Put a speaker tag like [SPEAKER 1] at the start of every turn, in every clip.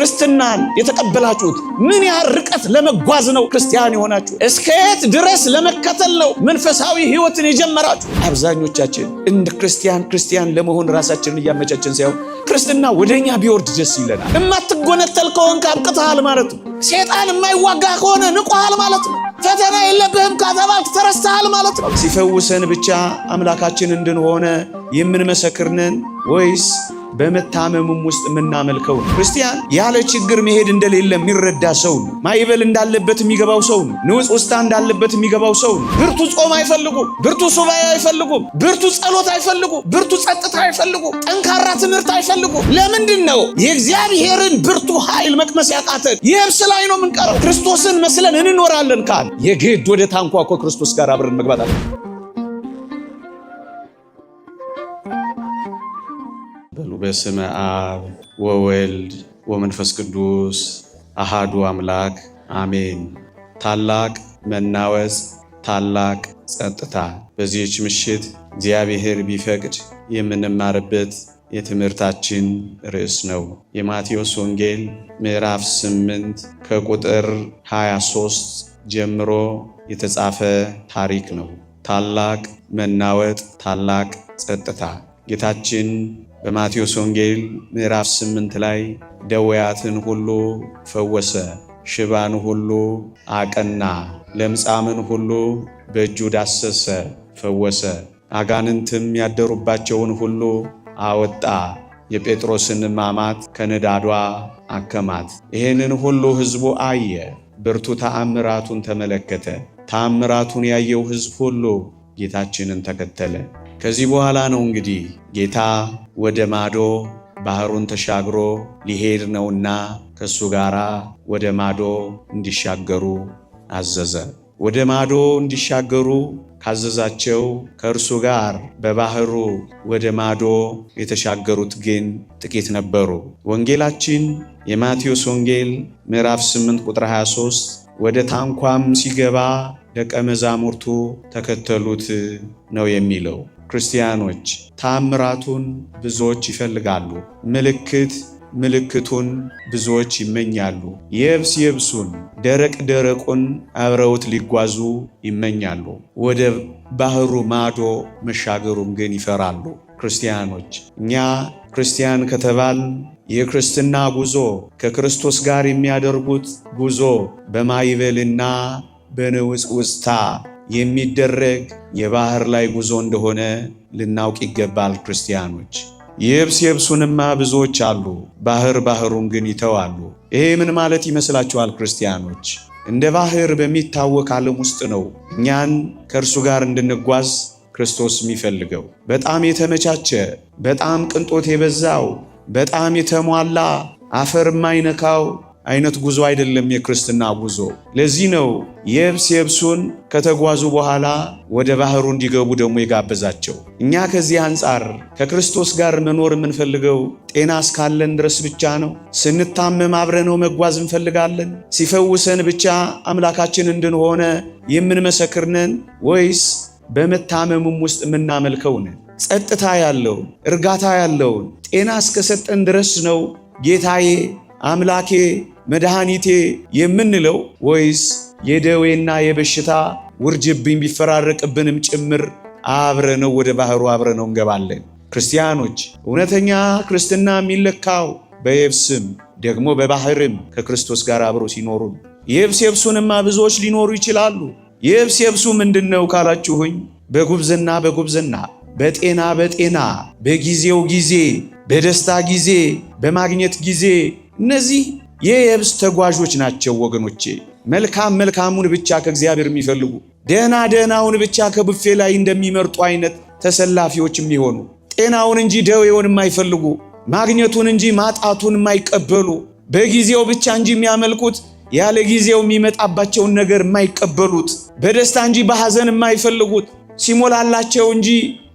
[SPEAKER 1] ክርስትናን የተቀበላችሁት ምን ያህል ርቀት ለመጓዝ ነው ክርስቲያን የሆናችሁ? እስከየት ድረስ ለመከተል ነው መንፈሳዊ ሕይወትን የጀመራችሁ? አብዛኞቻችን እንደ ክርስቲያን ለመሆን ራሳችንን እያመቻችን ሳይሆን ክርስትና ወደኛ ቢወርድ ደስ ይለናል። እማትጎነተል ከሆንክ አብቅተሃል ማለት ነው። ሴጣን የማይዋጋ ከሆነ ንቆሃል ማለት ነው። ፈተና የለብህም ከተባልክ ተረስተሃል ማለት ነው። ሲፈውሰን ብቻ አምላካችን እንድንሆነ የምንመሰክርነን ወይስ በመታመሙም ውስጥ የምናመልከው? ክርስቲያን ያለ ችግር መሄድ እንደሌለ የሚረዳ ሰው ነው። ማይበል እንዳለበት የሚገባው ሰው ነው። ንውጽ ውስጥ እንዳለበት የሚገባው ሰው ነው። ብርቱ ጾም አይፈልጉም፣ ብርቱ ሱባኤ አይፈልጉም፣ ብርቱ ጸሎት አይፈልጉም፣ ብርቱ ጸጥታ አይፈልጉም፣ ጠንካራ ትምህርት አይፈልጉም። ለምንድን ነው የእግዚአብሔርን ብርቱ ኃይል መቅመስ ያቃተን? የብስ ላይ ነው የምንቀረው። ክርስቶስን መስለን እንኖራለን ካል የግድ ወደ ታንኳ እኮ ክርስቶስ ጋር አብረን መግባት አለ።
[SPEAKER 2] በስመ አብ ወወልድ ወመንፈስ ቅዱስ አሃዱ አምላክ አሜን። ታላቅ መናወጽ፣ ታላቅ ጸጥታ። በዚህች ምሽት እግዚአብሔር ቢፈቅድ የምንማርበት የትምህርታችን ርዕስ ነው። የማቴዎስ ወንጌል ምዕራፍ 8 ከቁጥር 23 ጀምሮ የተጻፈ ታሪክ ነው። ታላቅ መናወጥ፣ ታላቅ ጸጥታ። ጌታችን በማቴዎስ ወንጌል ምዕራፍ 8 ላይ ደዌያትን ሁሉ ፈወሰ፣ ሽባን ሁሉ አቀና፣ ለምጻምን ሁሉ በእጁ ዳሰሰ፣ ፈወሰ፣ አጋንንትም ያደሩባቸውን ሁሉ አወጣ፣ የጴጥሮስን ማማት ከንዳዷ አከማት። ይህንን ሁሉ ሕዝቡ አየ፣ ብርቱ ተአምራቱን ተመለከተ። ተአምራቱን ያየው ሕዝብ ሁሉ ጌታችንን ተከተለ። ከዚህ በኋላ ነው እንግዲህ ጌታ ወደ ማዶ ባህሩን ተሻግሮ ሊሄድ ነውና ከሱ ጋር ወደ ማዶ እንዲሻገሩ አዘዘ። ወደ ማዶ እንዲሻገሩ ካዘዛቸው ከእርሱ ጋር በባህሩ ወደ ማዶ የተሻገሩት ግን ጥቂት ነበሩ። ወንጌላችን የማቴዎስ ወንጌል ምዕራፍ 8 ቁጥር 23 ወደ ታንኳም ሲገባ ደቀ መዛሙርቱ ተከተሉት ነው የሚለው። ክርስቲያኖች ታምራቱን ብዙዎች ይፈልጋሉ። ምልክቱን ብዙዎች ይመኛሉ። የብሱን ደረቁን አብረውት ሊጓዙ ይመኛሉ። ወደ ባህሩ ማዶ መሻገሩም ግን ይፈራሉ። ክርስቲያኖች እኛ ክርስቲያን ከተባል የክርስትና ጉዞ ከክርስቶስ ጋር የሚያደርጉት ጉዞ በማይበልና በንውጽ ውስታ የሚደረግ የባህር ላይ ጉዞ እንደሆነ ልናውቅ ይገባል። ክርስቲያኖች የብሱንማ ብዙዎች አሉ፣ ባህሩን ግን ይተዋሉ። ይሄ ምን ማለት ይመስላችኋል? ክርስቲያኖች እንደ ባህር በሚታወቅ ዓለም ውስጥ ነው እኛን ከእርሱ ጋር እንድንጓዝ ክርስቶስ የሚፈልገው። በጣም የተመቻቸ፣ በጣም ቅንጦት የበዛው፣ በጣም የተሟላ አፈር የማይነካው አይነት ጉዞ አይደለም የክርስትና ጉዞ። ለዚህ ነው የብሱን ከተጓዙ በኋላ ወደ ባህሩ እንዲገቡ ደግሞ የጋበዛቸው። እኛ ከዚህ አንጻር ከክርስቶስ ጋር መኖር የምንፈልገው ጤና እስካለን ድረስ ብቻ ነው። ስንታመም አብረነው መጓዝ እንፈልጋለን። ሲፈውሰን ብቻ አምላካችን እንድንሆነ የምንመሰክርነን ወይስ በመታመሙም ውስጥ የምናመልከውን ጸጥታ ያለውን እርጋታ ያለውን ጤና እስከሰጠን ድረስ ነው ጌታዬ አምላኬ መድኃኒቴ የምንለው? ወይስ የደዌና የበሽታ ውርጅብኝ ቢፈራረቅብንም ጭምር አብረነው ወደ ባህሩ አብረነው እንገባለን? ክርስቲያኖች እውነተኛ ክርስትና የሚለካው በየብስም ደግሞ በባህርም ከክርስቶስ ጋር አብሮ ሲኖሩ። የብሱንማ ብዙዎች ሊኖሩ ይችላሉ። የብሱ ምንድነው ካላችሁኝ፣ በጉብዝና፣ በጤና፣ በጊዜው ጊዜ፣ በደስታ ጊዜ፣ በማግኘት ጊዜ እነዚህ የየብስ ተጓዦች ናቸው ወገኖቼ። መልካሙን ብቻ ከእግዚአብሔር የሚፈልጉ ደህናውን ብቻ ከቡፌ ላይ እንደሚመርጡ አይነት ተሰላፊዎች የሚሆኑ ጤናውን እንጂ ደዌውን የማይፈልጉ ማግኘቱን እንጂ ማጣቱን የማይቀበሉ በጊዜው ብቻ እንጂ የሚያመልኩት ያለ ጊዜው የሚመጣባቸውን ነገር የማይቀበሉት በደስታ እንጂ በሐዘን የማይፈልጉት ሲሞላላቸው እንጂ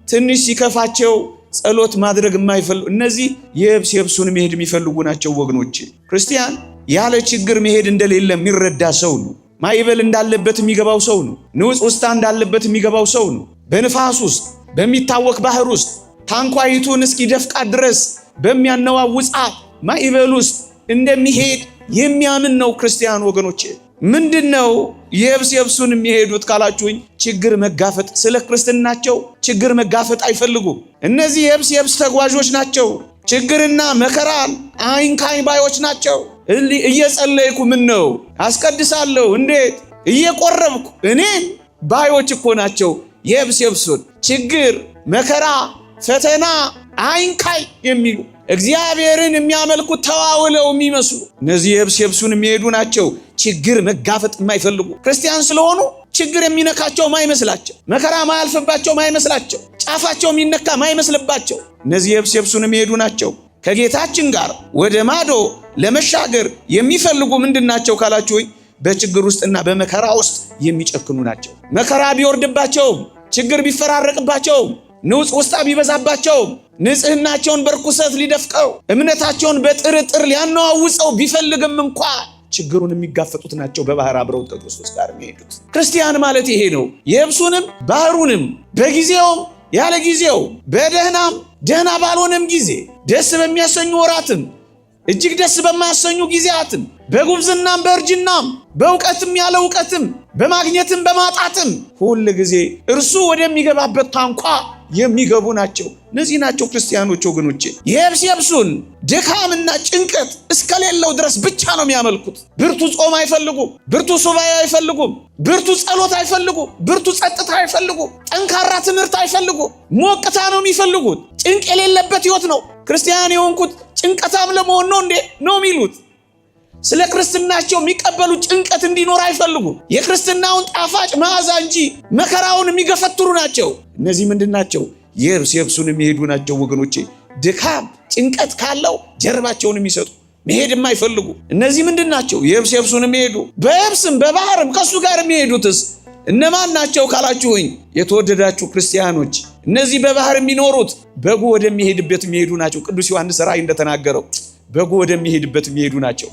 [SPEAKER 2] ትንሽ ሲከፋቸው ጸሎት ማድረግ የማይፈልጉ እነዚህ የብሱን መሄድ የሚፈልጉ ናቸው ወገኖቼ። ክርስቲያን ያለ ችግር መሄድ እንደሌለ የሚረዳ ሰው ነው። ማይበል እንዳለበት የሚገባው ሰው ነው። ንውጽ ውስጥ እንዳለበት የሚገባው ሰው ነው። በንፋስ ውስጥ በሚታወቅ ባህር ውስጥ ታንኳይቱን እስኪደፍቃት ድረስ በሚያነዋውጻት ማይበል ውስጥ
[SPEAKER 1] እንደሚሄድ የሚያምን ነው ክርስቲያን ወገኖቼ። ምንድነው የብሱን የሚሄዱት ካላችሁኝ፣ ችግር መጋፈጥ፣ ስለ ክርስትናቸው ችግር መጋፈጥ አይፈልጉም። እነዚህ የብስ ተጓዦች ናቸው። ችግርና መከራን አይንካኝ ባዮች ናቸው። እየጸለይኩ ምን ነው አስቀድሳለሁ እንዴት እየቆረብኩ እኔን ባዮች እኮ ናቸው። የብሱን ችግር መከራ ፈተና አይንካይ የሚሉ እግዚአብሔርን የሚያመልኩት ተዋውለው የሚመስሉ እነዚህ የብሱን የሚሄዱ ናቸው። ችግር መጋፈጥ የማይፈልጉ ክርስቲያን ስለሆኑ ችግር የሚነካቸው ማይመስላቸው፣ መከራ ማያልፍባቸው ማይመስላቸው፣ ጫፋቸው የሚነካ ማይመስልባቸው እነዚህ የብሱን የሚሄዱ ናቸው። ከጌታችን ጋር ወደ ማዶ ለመሻገር የሚፈልጉ ምንድናቸው ካላችሁኝ፣ በችግር ውስጥና በመከራ ውስጥ የሚጨክኑ ናቸው። መከራ ቢወርድባቸውም ችግር ቢፈራረቅባቸውም ንውጽ ውስጣ ቢበዛባቸው ንጽህናቸውን በርኩሰት ሊደፍቀው እምነታቸውን በጥርጥር ሊያነዋውጸው ቢፈልግም እንኳ ችግሩን የሚጋፈጡት ናቸው። በባህር አብረው ከክርስቶስ ጋር የሚሄዱት ክርስቲያን ማለት ይሄ ነው። የብሱንም ባህሩንም በጊዜውም ያለ ጊዜው በደህናም ደህና ባልሆነም ጊዜ ደስ በሚያሰኙ ወራትም እጅግ ደስ በማያሰኙ ጊዜያትም በጉብዝናም በእርጅናም በእውቀትም ያለ እውቀትም በማግኘትም በማጣትም ሁል ጊዜ እርሱ ወደሚገባበት ታንኳ የሚገቡ ናቸው። እነዚህ ናቸው ክርስቲያኖች ወገኖቼ። የብሱን ድካምና ጭንቀት እስከሌለው ድረስ ብቻ ነው የሚያመልኩት። ብርቱ ጾም አይፈልጉም፣ ብርቱ ሱባኤ አይፈልጉም፣ ብርቱ ጸሎት አይፈልጉም፣ ብርቱ ጸጥታ አይፈልጉም፣ ጠንካራ ትምህርት አይፈልጉም። ሞቅታ ነው የሚፈልጉት። ጭንቅ የሌለበት ህይወት ነው። ክርስቲያን የሆንኩት ጭንቀታም ለመሆን ነው እንዴ ነው የሚሉት። ስለ ክርስትናቸው የሚቀበሉ ጭንቀት እንዲኖር አይፈልጉም። የክርስትናውን ጣፋጭ መዓዛ እንጂ መከራውን የሚገፈትሩ ናቸው። እነዚህ ምንድናቸው? የብሱን የሚሄዱ ናቸው ወገኖቼ። ድካም ጭንቀት ካለው ጀርባቸውን የሚሰጡ መሄድ የማይፈልጉ እነዚህ ምንድናቸው? የብሱን የሚሄዱ በየብስም በባህርም ከሱ ጋር የሚሄዱትስ እነማን ናቸው ካላችሁኝ፣ የተወደዳችሁ ክርስቲያኖች፣ እነዚህ በባህር የሚኖሩት በጉ ወደሚሄድበት የሚሄዱ ናቸው። ቅዱስ ዮሐንስ ራእይ እንደተናገረው በጉ ወደሚሄድበት የሚሄዱ ናቸው።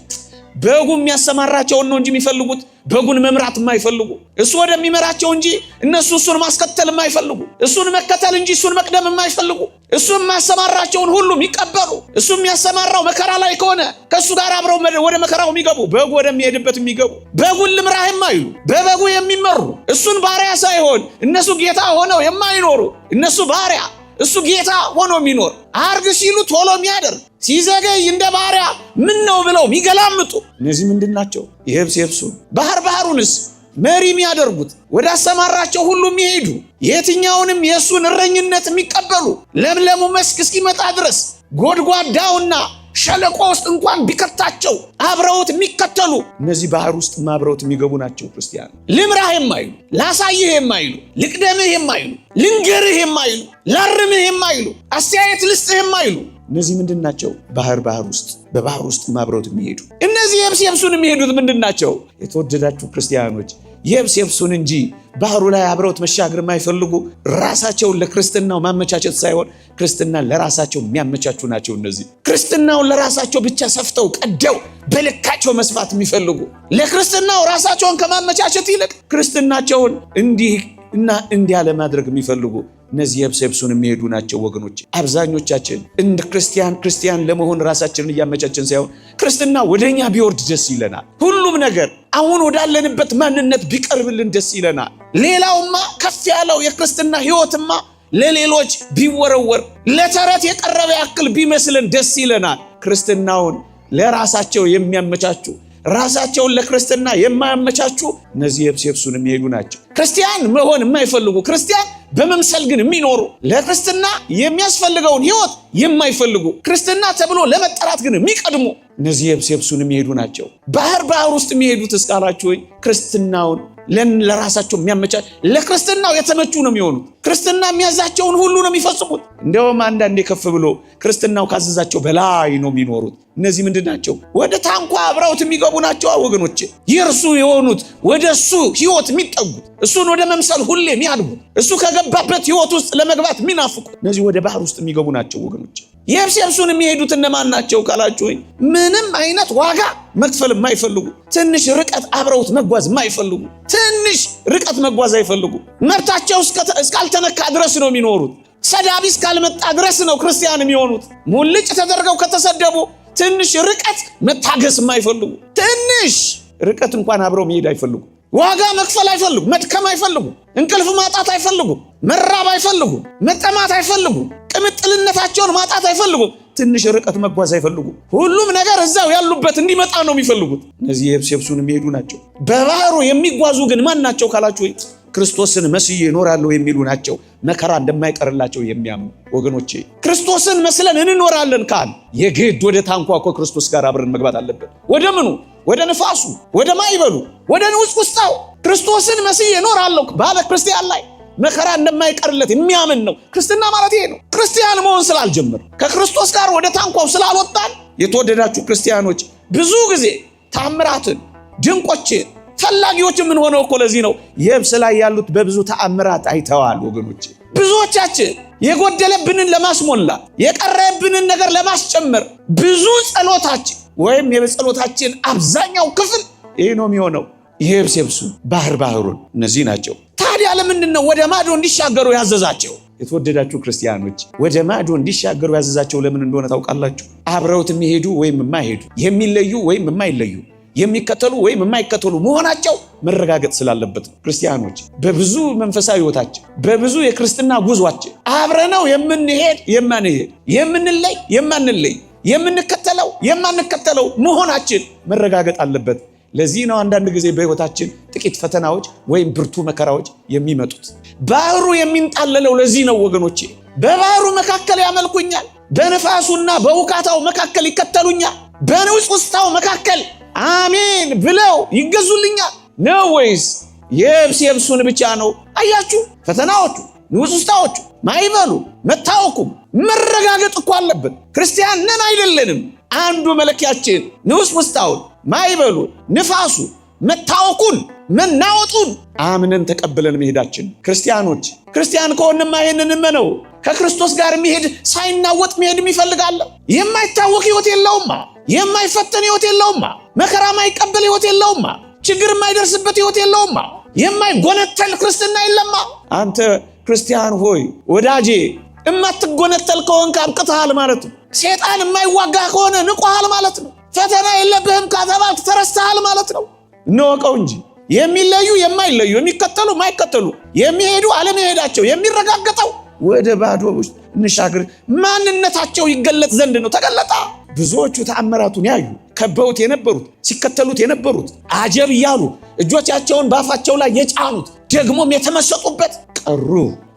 [SPEAKER 1] በጉ የሚያሰማራቸውን ነው እንጂ የሚፈልጉት በጉን መምራት የማይፈልጉ፣ እሱ ወደሚመራቸው እንጂ እነሱ እሱን ማስከተል የማይፈልጉ፣ እሱን መከተል እንጂ እሱን መቅደም የማይፈልጉ፣ እሱ የሚያሰማራቸውን ሁሉ የሚቀበሉ፣ እሱ የሚያሰማራው መከራ ላይ ከሆነ ከእሱ ጋር አብረው ወደ መከራው የሚገቡ፣ በጉ ወደሚሄድበት የሚገቡ፣ በጉን ልምራህ የማይሉ፣ በበጉ የሚመሩ፣ እሱን ባሪያ ሳይሆን እነሱ ጌታ ሆነው የማይኖሩ፣ እነሱ ባሪያ እሱ ጌታ ሆኖ የሚኖር፣ አርግ ሲሉ ቶሎ የሚያደርግ፣ ሲዘገይ እንደ ባሪያ ምን ነው ብለው የሚገላምጡ እነዚህ ምንድናቸው? የብሱን ባህሩንስ መሪ የሚያደርጉት፣ ወደ አሰማራቸው ሁሉ የሚሄዱ፣ የትኛውንም የእሱን እረኝነት የሚቀበሉ፣ ለምለሙ መስክ እስኪመጣ ድረስ ጎድጓዳውና ሸለቆ ውስጥ እንኳን ቢከታቸው አብረውት የሚከተሉ እነዚህ ባህር ውስጥ አብረውት የሚገቡ ናቸው ክርስቲያን። ልምራህ የማይሉ፣ ላሳይህ የማይሉ፣ ልቅደምህ የማይሉ፣ ልንገርህ የማይሉ፣ ላርምህ የማይሉ፣ አስተያየት ልስጥህ የማይሉ እነዚህ ምንድናቸው? በባህር ውስጥ አብረውት የሚሄዱ እነዚህ የብሱን የሚሄዱት ምንድናቸው? የተወደዳችሁ ክርስቲያኖች የብሱን እንጂ ባህሩ ላይ አብረውት መሻገር የማይፈልጉ፣ ራሳቸውን ለክርስትናው ማመቻቸት ሳይሆን ክርስትናን ለራሳቸው የሚያመቻቹ ናቸው። እነዚህ ክርስትናውን ለራሳቸው ብቻ ሰፍተው ቀደው በልካቸው መስፋት የሚፈልጉ፣ ለክርስትናው ራሳቸውን ከማመቻቸት ይልቅ ክርስትናቸውን እንዲህ እና እንዲያ ለማድረግ የሚፈልጉ እነዚህ የብሱን የሚሄዱ ናቸው ወገኖች። አብዛኞቻችን እንደ ክርስቲያን ለመሆን ራሳችንን እያመቻችን ሳይሆን ክርስትና ወደኛ ቢወርድ ደስ ይለናል። ሁሉም ነገር አሁን ወዳለንበት ማንነት ቢቀርብልን ደስ ይለናል። ሌላውማ ከፍ ያለው የክርስትና ህይወትማ ለሌሎች ቢወረወር ለተረት የቀረበ ያክል ቢመስልን ደስ ይለናል። ክርስትናውን ለራሳቸው የሚያመቻቹ፣ ራሳቸውን ለክርስትና የማያመቻቹ እነዚህ የብሱን የሚሄዱ ናቸው። ክርስቲያን መሆን የማይፈልጉ፣ ክርስቲያን በመምሰል ግን የሚኖሩ፣ ለክርስትና የሚያስፈልገውን ህይወት የማይፈልጉ፣ ክርስትና ተብሎ ለመጠራት ግን የሚቀድሙ እነዚህ የብሱን የሚሄዱ ናቸው። ባህር ውስጥ የሚሄዱት እስካላችሁኝ ክርስትናውን ለራሳቸው የሚያመቻች፣ ለክርስትናው የተመቹ ነው የሚሆኑት። ክርስትና የሚያዛቸውን ሁሉ ነው የሚፈጽሙት። እንዲያውም አንዳንዴ ከፍ ብሎ ክርስትናው ካዘዛቸው በላይ ነው የሚኖሩት። እነዚህ ምንድናቸው? ወደ ታንኳ አብረውት የሚገቡ ናቸው ወገኖቼ። የእርሱ የሆኑት ወደ እሱ ህይወት የሚጠጉት፣ እሱን ወደ መምሰል ሁሌ የሚያድጉት፣ እሱ ከገባበት ህይወት ውስጥ ለመግባት የሚናፍቁ እነዚህ ወደ ባህር ውስጥ የሚገቡ ናቸው ወገኖቼ። የብሱን የሚሄዱት እነማን ናቸው ካላችሁኝ፣ ምንም አይነት ዋጋ መክፈል የማይፈልጉ፣ ትንሽ ርቀት አብረውት መጓዝ የማይፈልጉ፣ ትንሽ ርቀት መጓዝ አይፈልጉ፣ መብታቸው እስካልተነካ ድረስ ነው የሚኖሩት። ሰዳቢ እስካልመጣ ድረስ ነው ክርስቲያን የሚሆኑት። ሙልጭ ተደርገው ከተሰደቡ ትንሽ ርቀት መታገስ የማይፈልጉ ትንሽ ርቀት እንኳን አብረው መሄድ አይፈልጉ። ዋጋ መክፈል አይፈልጉ። መድከም አይፈልጉ። እንቅልፍ ማጣት አይፈልጉ። መራብ አይፈልጉ። መጠማት አይፈልጉ። ቅምጥልነታቸውን ማጣት አይፈልጉ። ትንሽ ርቀት መጓዝ አይፈልጉ። ሁሉም ነገር እዛው ያሉበት እንዲመጣ ነው የሚፈልጉት። እነዚህ የብሱን የሚሄዱ ናቸው። በባህሩ የሚጓዙ ግን ማን ናቸው ካላችሁ ክርስቶስን መስዬ እኖራለሁ የሚሉ ናቸው። መከራ እንደማይቀርላቸው የሚያምኑ ወገኖቼ፣ ክርስቶስን መስለን እንኖራለን ካል የግድ ወደ ታንኳ እኮ ክርስቶስ ጋር አብረን መግባት አለበት። ወደ ምኑ? ወደ ንፋሱ፣ ወደ ማይበሉ፣ ወደ ንውጽ ውስጣው ክርስቶስን መስዬ እኖራለሁ ባለ ክርስቲያን ላይ መከራ እንደማይቀርለት የሚያምን ነው። ክርስትና ማለት ይሄ ነው። ክርስቲያን መሆን ስላልጀመር ከክርስቶስ ጋር ወደ ታንኳው ስላልወጣን የተወደዳችሁ ክርስቲያኖች ብዙ ጊዜ ታምራትን ድንቆችን ፈላጊዎች ምን ሆነው እኮ ለዚህ ነው የብስ ላይ ያሉት በብዙ ተአምራት አይተዋል ወገኖች። ብዙዎቻችን የጎደለብንን ለማስሞላት የቀረብንን ነገር ለማስጨመር ብዙ ጸሎታችን ወይም የጸሎታችን አብዛኛው ክፍል ይሄ ነው የሚሆነው። የብሱ ባህሩን እነዚህ ናቸው። ታዲያ ለምንድን ነው ወደ ማዶ እንዲሻገሩ ያዘዛቸው? የተወደዳችሁ ክርስቲያኖች ወደ ማዶ እንዲሻገሩ ያዘዛቸው ለምን እንደሆነ ታውቃላችሁ? አብረውት የሚሄዱ ወይም የማይሄዱ የሚለዩ ወይም የማይለዩ የሚከተሉ ወይም የማይከተሉ መሆናቸው መረጋገጥ ስላለበት ነው። ክርስቲያኖች በብዙ መንፈሳዊ ሕይወታችን በብዙ የክርስትና ጉዟችን አብረነው የምንሄድ የማንሄድ የምንለይ የማንለይ የምንከተለው የማንከተለው መሆናችን መረጋገጥ አለበት። ለዚህ ነው አንዳንድ ጊዜ በሕይወታችን ጥቂት ፈተናዎች ወይም ብርቱ መከራዎች የሚመጡት። ባህሩ የሚንጣለለው ለዚህ ነው ወገኖቼ። በባህሩ መካከል ያመልኩኛል፣ በነፋሱና በውካታው መካከል ይከተሉኛል፣ በንውጽ ውስጣው መካከል አሜን ብለው ይገዙልኛል ነው ወይስ የብሱን ብቻ ነው? አያችሁ፣ ፈተናዎቹ፣ ንውጽ ውስጣዎቹ፣ ማይበሉ፣ መታወኩ መረጋገጥ እኮ አለበት። ክርስቲያን ነን አይደለንም? አንዱ መለኪያችን ንውጽ ውስጣውን፣ ማይበሉ፣ ንፋሱ፣ መታወኩን፣ መናወጡን አምነን ተቀብለን መሄዳችን። ክርስቲያን ከሆንማ ይሄንን እመነው። ከክርስቶስ ጋር የሚሄድ ሳይናወጥ መሄድ ይፈልጋል። የማይታወቅ ሕይወት የለውማ። የማይፈተን ሕይወት የለውማ። መከራ ማይቀበል ሕይወት የለውማ። ችግር የማይደርስበት ሕይወት የለውማ። የማይጎነተል ክርስትና የለማ። አንተ ክርስቲያን ሆይ ወዳጄ እማትጎነተል ከሆንክ አብቅተሃል ማለት ነው። ሰይጣን የማይዋጋ ከሆነ ንቆሃል ማለት ነው። ፈተና የለብህም ከተባልክ ተረስተሃል ማለት ነው። እንወቀው እንጂ የሚለዩ የማይለዩ፣ የሚከተሉ የማይከተሉ፣ የሚሄዱ አለመሄዳቸው የሚረጋገጠው ወደ ባዶ ውስጥ እንሻገር ማንነታቸው ይገለጥ ዘንድ ነው። ተገለጣ። ብዙዎቹ ተአምራቱን ያዩ ከበውት የነበሩት ሲከተሉት የነበሩት አጀብ እያሉ እጆቻቸውን በአፋቸው ላይ የጫኑት ደግሞም የተመሰጡበት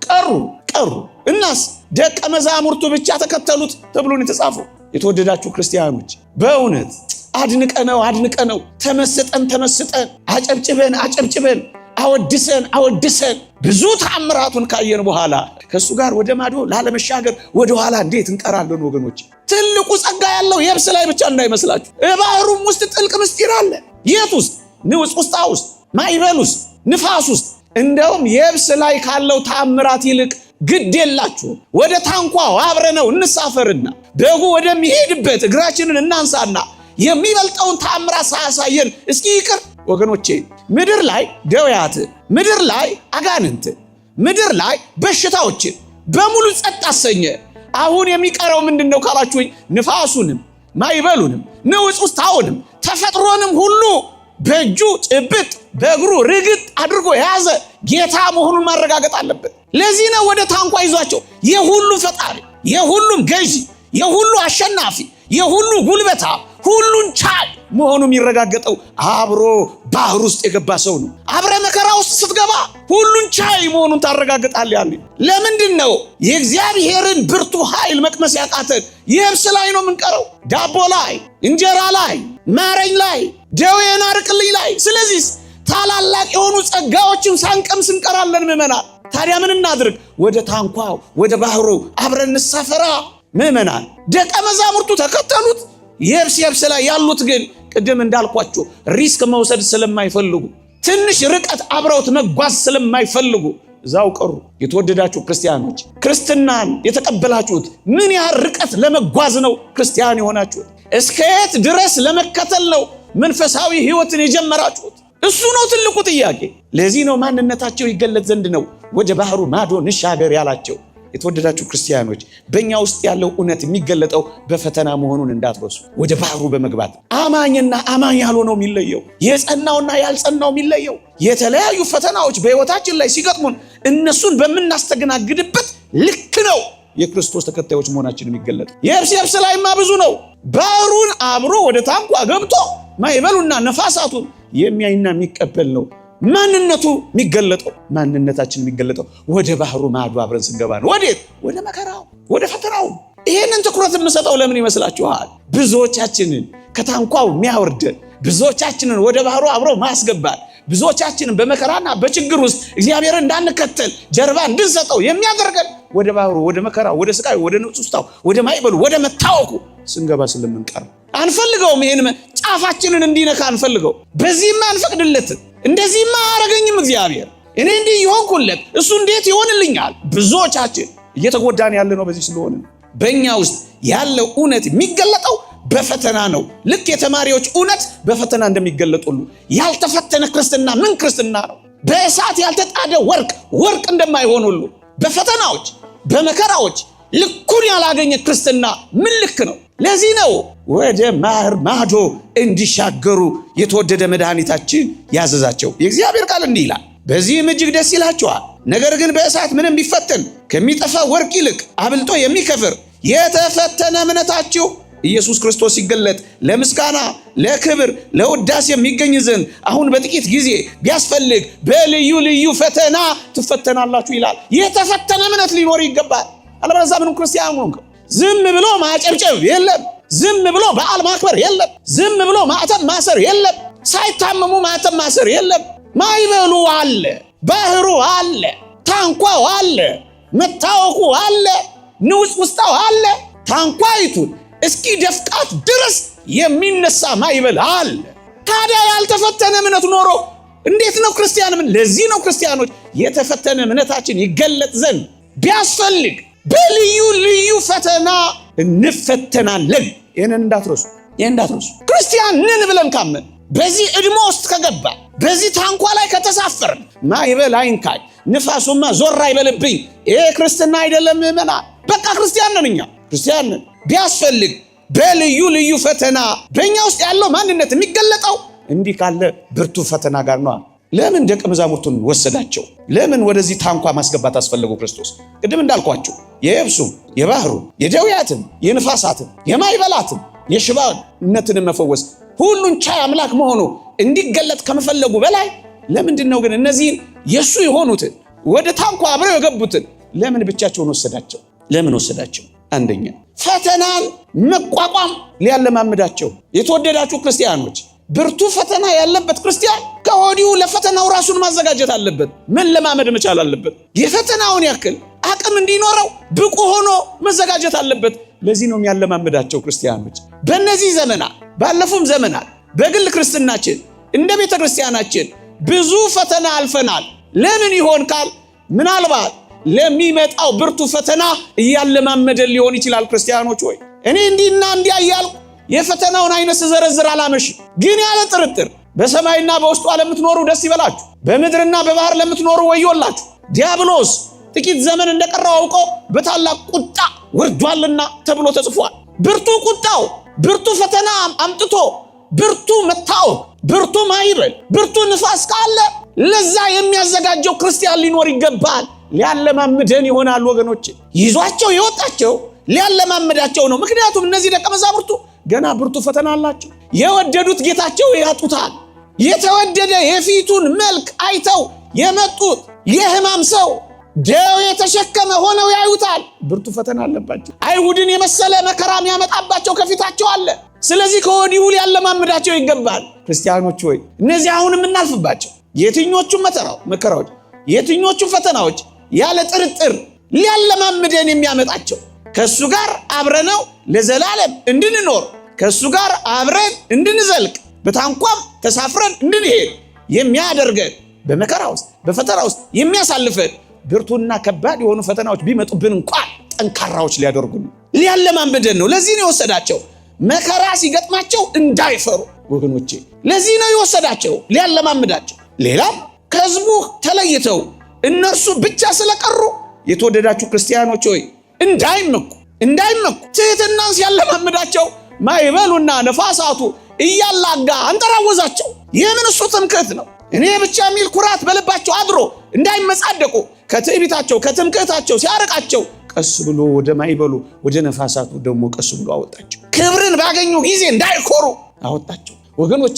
[SPEAKER 1] ቀሩ። እናስ ደቀ መዛሙርቱ ብቻ ተከተሉት ተብሎን የተጻፈው። የተወደዳችሁ ክርስቲያኖች በእውነት አድንቀነው ተመስጠን አጨብጭበን አወድሰን ብዙ ተአምራቱን ካየን በኋላ ከሱ ጋር ወደ ማዶ ላለመሻገር ወደ ኋላ እንዴት እንቀራለን ወገኖች? ትልቁ ጸጋ ያለው የብስ ላይ ብቻ እንዳይመስላችሁ። ባህሩም ውስጥ ጥልቅ ምስጢር አለ። የት ውስጥ? ንውጽ ውስጥ፣ ማይበል ውስጥ፣ ንፋስ ውስጥ። እንደውም የብስ ላይ ካለው ተአምራት ይልቅ ግድ የላችሁ ወደ ታንኳው አብረነው እንሳፈርና በጉ ወደሚሄድበት እግራችንን እናንሳና የሚበልጠውን ተአምራት ሳያሳየን እስኪ ይቅር ወገኖቼ። ምድር ላይ ደውያት፣ ምድር ላይ አጋንንት፣ ምድር ላይ በሽታዎችን በሙሉ ጸጥ አሰኘ። አሁን የሚቀረው ምንድነው ካላችሁኝ፣ ንፋሱንም ማይበሉንም ንውጽ ውስጣውንም ተፈጥሮንም ሁሉ በእጁ ጭብጥ በእግሩ ርግጥ አድርጎ የያዘ ጌታ መሆኑን ማረጋገጥ አለበት። ለዚህ ነው ወደ ታንኳ ይዟቸው የሁሉ ፈጣሪ፣ የሁሉም ገዢ፣ የሁሉ አሸናፊ፣ የሁሉ ጉልበታ፣ ሁሉን ቻይ መሆኑ የሚረጋገጠው አብሮ ባህር ውስጥ የገባ ሰው ነው። አብረ መከራ ውስጥ ስትገባ ሁሉን ቻይ መሆኑን ታረጋግጣለህ። ለምንድን ነው የእግዚአብሔርን ብርቱ ኃይል መቅመስ ያቃተን? የብስ ላይ ነው የምንቀረው። ዳቦ ላይ፣ እንጀራ ላይ፣ ማረኝ ላይ፣ ደዌን አርቅልኝ ላይ። ስለዚህ ታላላቅ የሆኑ ጸጋዎችን ሳንቀምስ እንቀራለን ምዕመናን። ታዲያ ምን እናድርግ? ወደ ታንኳው ወደ ባህሩ አብረን እንሳፈራ ምዕመናን። ደቀ መዛሙርቱ ተከተሉት። የብስ ላይ ያሉት ግን ቅድም እንዳልኳቸው ሪስክ መውሰድ ስለማይፈልጉ፣ ትንሽ ርቀት አብረውት መጓዝ ስለማይፈልጉ እዛው ቀሩ። የተወደዳችሁ ክርስቲያኖች ክርስትናን የተቀበላችሁት ምን ያህል ርቀት ለመጓዝ ነው ክርስቲያን የሆናችሁት? እስከየት ድረስ ለመከተል ነው መንፈሳዊ ሕይወትን የጀመራችሁት? እሱ ነው ትልቁ ጥያቄ። ለዚህ ነው ማንነታቸው ይገለጥ ዘንድ ነው ወደ ባህሩ ማዶ እንሻገር ያላቸው። የተወደዳችሁ ክርስቲያኖች በእኛ ውስጥ ያለው እውነት የሚገለጠው በፈተና መሆኑን እንዳትረሱ። ወደ ባህሩ በመግባት አማኝና አማኝ ያልሆነው የሚለየው፣ የጸናውና ያልጸናው የሚለየው፣ የተለያዩ ፈተናዎች በሕይወታችን ላይ ሲገጥሙን እነሱን በምናስተናግድበት ልክ ነው የክርስቶስ ተከታዮች መሆናችን የሚገለጠው። የብስ ላይማ ብዙ ነው። ባህሩን አብሮ ወደ ታንኳ ገብቶ ማዕበሉና ነፋሳቱን የሚያይና የሚቀበል ነው ማንነቱ የሚገለጠው። ማንነታችን የሚገለጠው ወደ ባህሩ ማዶ አብረን ስንገባ ነው። ወዴት? ወደ መከራው፣ ወደ ፈተናው። ይሄንን ትኩረት የምንሰጠው ለምን ይመስላችኋል? ብዙዎቻችንን ከታንኳው የሚያወርደን፣ ብዙዎቻችንን ወደ ባህሩ አብሮ ማስገባት፣ ብዙዎቻችንን በመከራና በችግር ውስጥ እግዚአብሔርን እንዳንከተል ጀርባ እንድንሰጠው የሚያደርገን ወደ ባህሩ፣ ወደ መከራው፣ ወደ ስቃዩ፣ ወደ ንጹስታው፣ ወደ ማዕበሉ፣ ወደ መታወኩ ስንገባ ስለምንቀር አንፈልገውም። ይሄን ጫፋችንን እንዲነካ አንፈልገው። በዚህማ አንፈቅድለትም። እንደዚህማ አያረገኝም እግዚአብሔር፣ እኔ እንዲህ ይሆንኩለት እሱ እንዴት ይሆንልኛል? ብዙዎቻችን እየተጎዳን ያለ ነው በዚህ ስለሆነ። በእኛ ውስጥ ያለው እውነት የሚገለጠው በፈተና ነው። ልክ የተማሪዎች እውነት በፈተና እንደሚገለጡሉ ያልተፈተነ ክርስትና ምን ክርስትና ነው? በእሳት ያልተጣደ ወርቅ እንደማይሆን ሁሉ በፈተናዎች በመከራዎች ልኩን ያላገኘ ክርስትና ምን ልክ ነው? ለዚህ ነው ወደ ባህር ማዶ እንዲሻገሩ የተወደደ መድኃኒታችን ያዘዛቸው። የእግዚአብሔር ቃል እንዲህ ይላል፣ በዚህም እጅግ ደስ ይላቸዋል። ነገር ግን በእሳት ምንም ቢፈተን ከሚጠፋ ወርቅ ይልቅ አብልጦ የሚከብር የተፈተነ እምነታችሁ ኢየሱስ ክርስቶስ ሲገለጥ ለምስጋና ለክብር ለውዳሴ የሚገኝ ዘንድ አሁን በጥቂት ጊዜ ቢያስፈልግ በልዩ ልዩ ፈተና ትፈተናላችሁ ይላል። የተፈተነ እምነት ሊኖር ይገባል። አለበለዚያ ምንም ክርስቲያን ሆንክ። ዝም ብሎ ማጨብጨብ የለም። ዝም ብሎ በዓል ማክበር የለም። ዝም ብሎ ማዕተብ ማሰር የለም። ሳይታመሙ ማዕተብ ማሰር የለም። ማዕበሉ አለ፣ ባህሩ አለ፣ ታንኳው አለ፣ መታወኩ አለ፣ ንውጽውጽታው አለ። ታንኳይቱን እስኪ ደፍቃት ድረስ የሚነሳ ማዕበል አለ። ታዲያ ያልተፈተነ እምነት ኖሮ እንዴት ነው ክርስቲያን? ለዚህ ነው ክርስቲያኖች የተፈተነ እምነታችን ይገለጥ ዘንድ ቢያስፈልግ በልዩ ልዩ ፈተና እንፈተናለን። ይህንን እንዳትረሱ። ክርስቲያን ነን ብለን ካመን፣ በዚህ ዕድሜ ውስጥ ከገባ፣ በዚህ ታንኳ ላይ ከተሳፈርን ማዕበል አይንካኝ፣ ንፋሱማ ዞር አይበልብኝ፣ ይሄ ክርስትና አይደለም ምእመናን። በቃ ክርስቲያን ነን፣ እኛ ክርስቲያን ነን። ቢያስፈልግ በልዩ ልዩ ፈተና በእኛ ውስጥ ያለው ማንነት የሚገለጠው እንዲህ ካለ ብርቱ ፈተና ጋር ነው። ለምን ደቀ መዛሙርቱን ወሰዳቸው? ለምን ወደዚህ ታንኳ ማስገባት አስፈለጉ ክርስቶስ? ቅድም እንዳልኳቸው የየብሱም የባህሩም የደውያትም የንፋሳትም የማዕበላትም የሽባነትን መፈወስ ሁሉን ቻይ አምላክ መሆኑ እንዲገለጥ ከመፈለጉ በላይ ለምንድን ነው ግን እነዚህን የሱ የሆኑትን ወደ ታንኳ አብረው የገቡትን ለምን ብቻቸውን ወሰዳቸው? ለምን ወሰዳቸው? አንደኛ ፈተናን መቋቋም ሊያለማምዳቸው። የተወደዳችሁ ክርስቲያኖች፣ ብርቱ ፈተና ያለበት ክርስቲያን ከወዲሁ ለፈተናው ራሱን ማዘጋጀት አለበት። መለማመድ መቻል አለበት። የፈተናውን ያክል አቅም እንዲኖረው ብቁ ሆኖ መዘጋጀት አለበት። ለዚህ ነው የሚያለማምዳቸው ክርስቲያኖች። በእነዚህ ዘመናት፣ ባለፉም ዘመናት በግል ክርስትናችን እንደ ቤተ ክርስቲያናችን ብዙ ፈተና አልፈናል። ለምን ይሆን ካል ምናልባት ለሚመጣው ብርቱ ፈተና እያለማመደን ሊሆን ይችላል። ክርስቲያኖች ሆይ እኔ እንዲህና እንዲያ እያልኩ የፈተናውን አይነት ስዘረዝር አላመሽም። ግን ያለ ጥርጥር በሰማይና በውስጧ ለምትኖሩ ደስ ይበላችሁ፣ በምድርና በባህር ለምትኖሩ ወዮላችሁ። ዲያብሎስ ጥቂት ዘመን እንደቀረው አውቆ በታላቅ ቁጣ ወርዷልና ተብሎ ተጽፏል። ብርቱ ቁጣው ብርቱ ፈተና አምጥቶ ብርቱ መታወክ፣ ብርቱ ማዕበል፣ ብርቱ ንፋስ ካለ ለዛ የሚያዘጋጀው ክርስቲያን ሊኖር ይገባል። ሊያለማምደን ይሆናል ወገኖች። ይዟቸው የወጣቸው ሊያለማምዳቸው ነው። ምክንያቱም እነዚህ ደቀ መዛሙርቱ ገና ብርቱ ፈተና አላቸው። የወደዱት ጌታቸው ያጡታል። የተወደደ የፊቱን መልክ አይተው የመጡት የሕማም ሰው ደዌ የተሸከመ ሆነው ያዩታል። ብርቱ ፈተና አለባቸው። አይሁድን የመሰለ መከራም ያመጣባቸው ከፊታቸው አለ። ስለዚህ ከወዲሁ ሊያለማምዳቸው ይገባል። ክርስቲያኖች ሆይ እነዚህ አሁን የምናልፍባቸው የትኞቹም መከራዎች፣ የትኞቹም ፈተናዎች ያለ ጥርጥር ሊያለማምደን የሚያመጣቸው ከሱ ጋር አብረነው ለዘላለም እንድንኖር፣ ከሱ ጋር አብረን እንድንዘልቅ፣ በታንኳም ተሳፍረን እንድንሄድ የሚያደርገን፣ በመከራ ውስጥ በፈተና ውስጥ የሚያሳልፈን ብርቱና ከባድ የሆኑ ፈተናዎች ቢመጡብን እንኳን ጠንካራዎች ሊያደርጉን ሊያለማምደን ነው። ለዚህ ነው የወሰዳቸው፣ መከራ ሲገጥማቸው እንዳይፈሩ ወገኖቼ። ለዚህ ነው የወሰዳቸው፣ ሊያለማምዳቸው። ሌላም ከሕዝቡ ተለይተው እነርሱ ብቻ ስለቀሩ የተወደዳችሁ ክርስቲያኖች ሆይ እንዳይመኩ ትሕትናን ሲያለማምዳቸው ማዕበሉና ነፋሳቱ እያላጋ አንጠራወዛቸው። የምን እሱ ትምክህት ነው? እኔ ብቻ የሚል ኩራት በልባቸው አድሮ እንዳይመጻደቁ ከትዕቢታቸው ከትምክህታቸው ሲያርቃቸው ቀስ ብሎ ወደ ማዕበሉ ወደ ነፋሳቱ ደግሞ ቀስ ብሎ አወጣቸው። ክብርን ባገኙ ጊዜ እንዳይኮሩ አወጣቸው። ወገኖቼ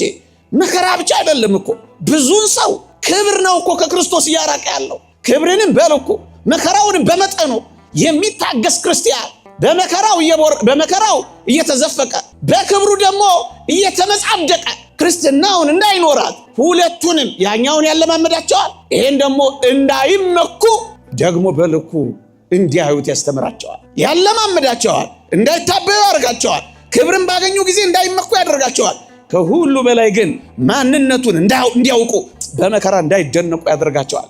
[SPEAKER 1] መከራ ብቻ አይደለም እኮ ብዙን ሰው ክብር ነው እኮ ከክርስቶስ እያራቀ ያለው። ክብርንም በልኩ መከራውንም በመጠኑ የሚታገስ ክርስቲያን በመከራው እየተዘፈቀ በክብሩ ደግሞ እየተመጻደቀ ክርስትናውን እንዳይኖራት ሁለቱንም ያኛውን ያለማመዳቸዋል፣ ይሄን ደግሞ እንዳይመኩ ደግሞ በልኩ እንዲያዩት ያስተምራቸዋል፣ ያለማመዳቸዋል፣ እንዳይታበዩ ያደርጋቸዋል፣ ክብርን ባገኙ ጊዜ እንዳይመኩ ያደርጋቸዋል። ከሁሉ በላይ ግን ማንነቱን እንዲያውቁ በመከራ እንዳይደነቁ ያደርጋቸዋል።